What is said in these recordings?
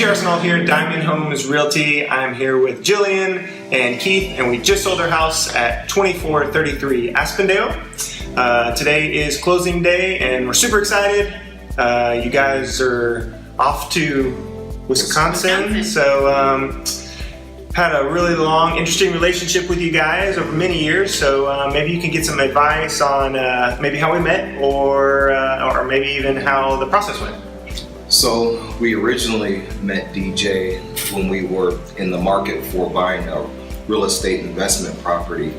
DJ Arsenal here, Diamond Homes Realty. I'm here with Jillian and Keith, and we just sold our house at 2433 Aspen Dale. Today is closing day, and we're super excited. You guys are off to Wisconsin. So had a really long, interesting relationship with you guys over many years. So maybe you can get some advice on maybe how we met, or maybe even how the process went. So we originally met DJ when we were in the market for buying a real estate investment property,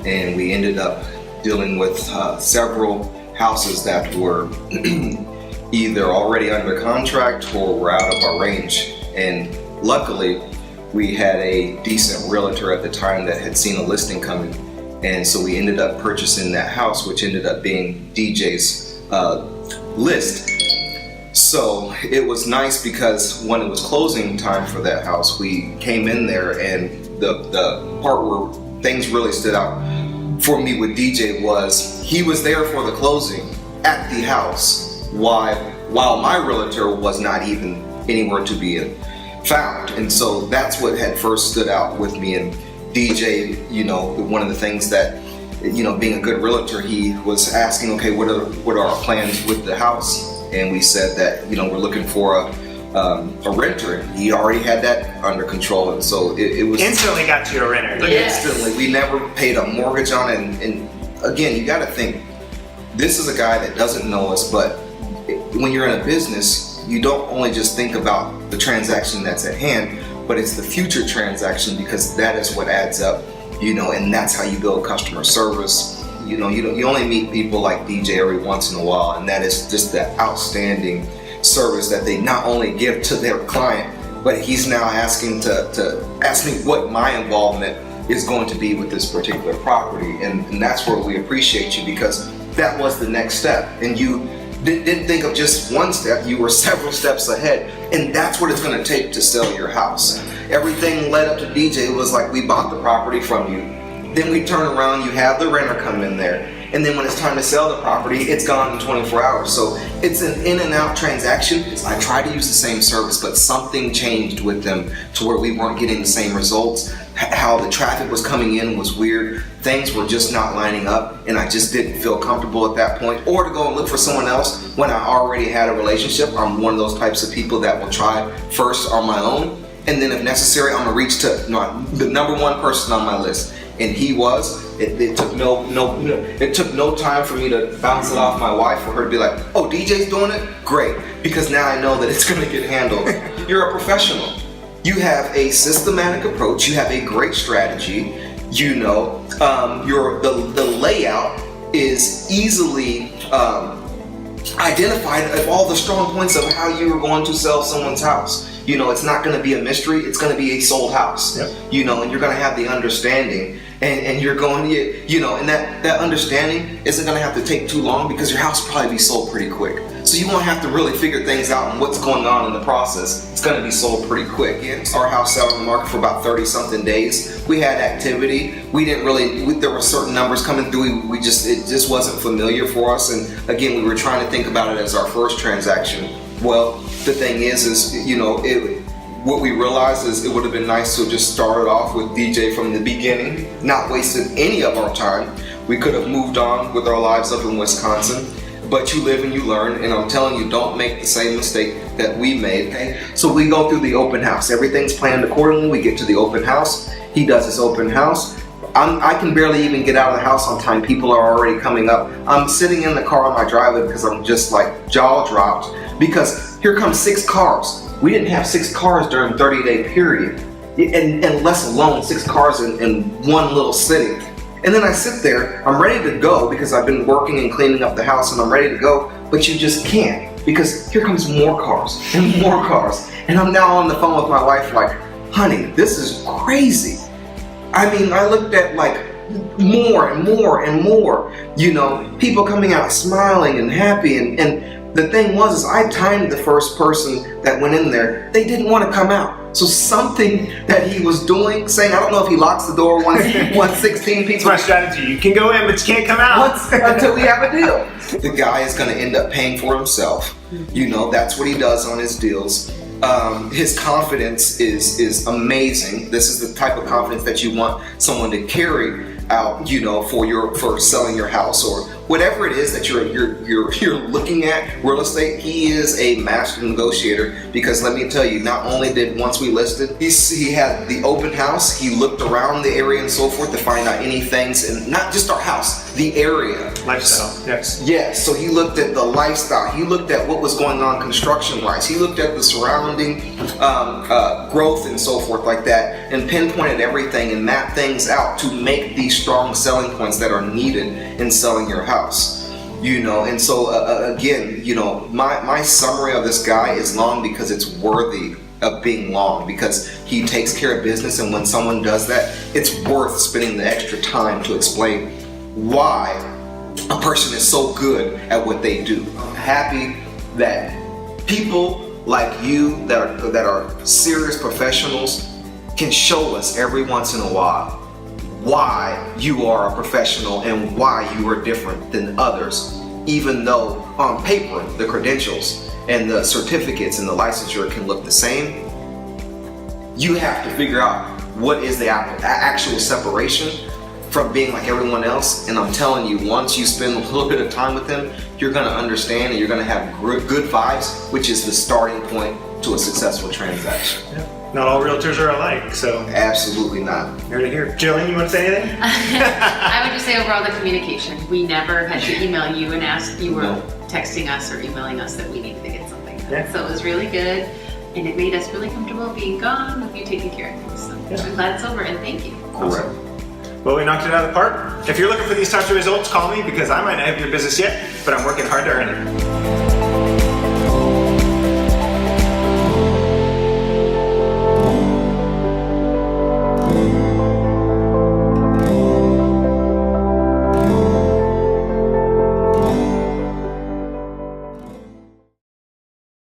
and we ended up dealing with several houses that were either already under contract or were out of our range. And luckily, we had a decent realtor at the time that had seen a listing coming, and so we ended up purchasing that house, which ended up being DJ's list. So it was nice because when it was closing time for that house, we came in there, and the part where things really stood out for me with DJ was he was there for the closing at the house while my realtor was not even anywhere to be found. And so that's what had first stood out with me. And DJ, one of the things that, being a good realtor, he was asking, okay, what are our plans with the house? And we said that, we're looking for a renter. He already had that under control, and so it was instantly got you a renter. Yes. Instantly, we never paid a mortgage on it. And again, you got to think, this is a guy that doesn't know us, but when you're in a business, you don't only just think about the transaction that's at hand, but it's the future transaction, because that is what adds up, and that's how you build customer service. You only meet people like DJ every once in a while, and that is just that outstanding service that they not only give to their client, but he's now asking to ask me what my involvement is going to be with this particular property. And that's where we appreciate you, because that was the next step. And you didn't think of just one step, you were several steps ahead. And that's what it's going to take to sell your house. Everything led up to DJ was like, we bought the property from you. Then we turn around, you have the renter come in there, and then when it's time to sell the property, it's gone in 24 hours. So it's an in and out transaction. I tried to use the same service, but something changed with them to where we weren't getting the same results. How the traffic was coming in was weird. Things were just not lining up, and I just didn't feel comfortable at that point. Or to go and look for someone else when I already had a relationship. I'm one of those types of people that will try first on my own, and then if necessary, I'm gonna reach to the number one person on my list. And he was. It took no time for me to bounce it off my wife, for her to be like, oh, DJ's doing it? Great. Because now I know that it's gonna get handled. You're a professional. You have a systematic approach, you have a great strategy, the layout is easily identified of all the strong points of how you are going to sell someone's house. It's not going to be a mystery, it's going to be a sold house. Yep. And you're going to have the understanding, and you're going to, and that understanding isn't going to have to take too long, because your house will probably be sold pretty quick. So you won't have to really figure things out and what's going on in the process. It's going to be sold pretty quick. Our house sat on the market for about 30 something days. We had activity. We didn't really, there were certain numbers coming through. It just wasn't familiar for us. And again, we were trying to think about it as our first transaction. Well, the thing is what we realized is it would have been nice to just start it off with DJ from the beginning, not wasted any of our time. We could have moved on with our lives up in Wisconsin, but you live and you learn, and I'm telling you, don't make the same mistake that we made. Okay? So we go through the open house. Everything's planned accordingly. We get to the open house. He does his open house. I can barely even get out of the house on time. People are already coming up. I'm sitting in the car on my driveway because I'm just like jaw dropped, because here comes 6 cars. We didn't have 6 cars during 30-day period, and less alone 6 cars in one little city. And then I sit there, I'm ready to go because I've been working and cleaning up the house, and I'm ready to go, but you just can't, because here comes more cars and more cars. And I'm now on the phone with my wife like, honey, this is crazy. I mean, I looked at like more and more and more, people coming out smiling and happy, and the thing was, I timed the first person that went in there. They didn't want to come out. So something that he was doing, saying, I don't know if he locks the door once 16 people. It's my strategy. You can go in, but you can't come out. Until we have a deal. The guy is going to end up paying for himself. That's what he does on his deals. His confidence is amazing. This is the type of confidence that you want someone to carry out, for selling your house or whatever it is that you're looking at real estate. He is a master negotiator, because let me tell you, not only did once we listed, he had the open house. He looked around the area and so forth to find out any things, and not just our house, the area. Lifestyle, yes. Yes, so he looked at the lifestyle. He looked at what was going on construction-wise. He looked at the surrounding growth and so forth like that, and pinpointed everything and mapped things out to make these strong selling points that are needed in selling your house. And so again, my summary of this guy is long because it's worthy of being long, because he takes care of business, and when someone does that, it's worth spending the extra time to explain why a person is so good at what they do. I'm happy that people like you that are serious professionals can show us every once in a while why you are a professional and why you are different than others, even though on paper the credentials and the certificates and the licensure can look the same. You have to figure out what is the actual separation from being like everyone else, and I'm telling you, once you spend a little bit of time with them, you're going to understand, and you're going to have good vibes, which is the starting point to a successful transaction. Yeah. Not all realtors are alike, so. Absolutely not. Here to hear. Jillian, you want to say anything? I would just say overall the communication. We never had to email you and ask. You were texting us or emailing us that we needed to get something done. Yeah. So it was really good, and it made us really comfortable being gone with you taking care of things. So I'm glad it's over, and thank you. Correct. Well, we knocked it out of the park. If you're looking for these types of results, call me, because I might not have your business yet, but I'm working hard to earn it.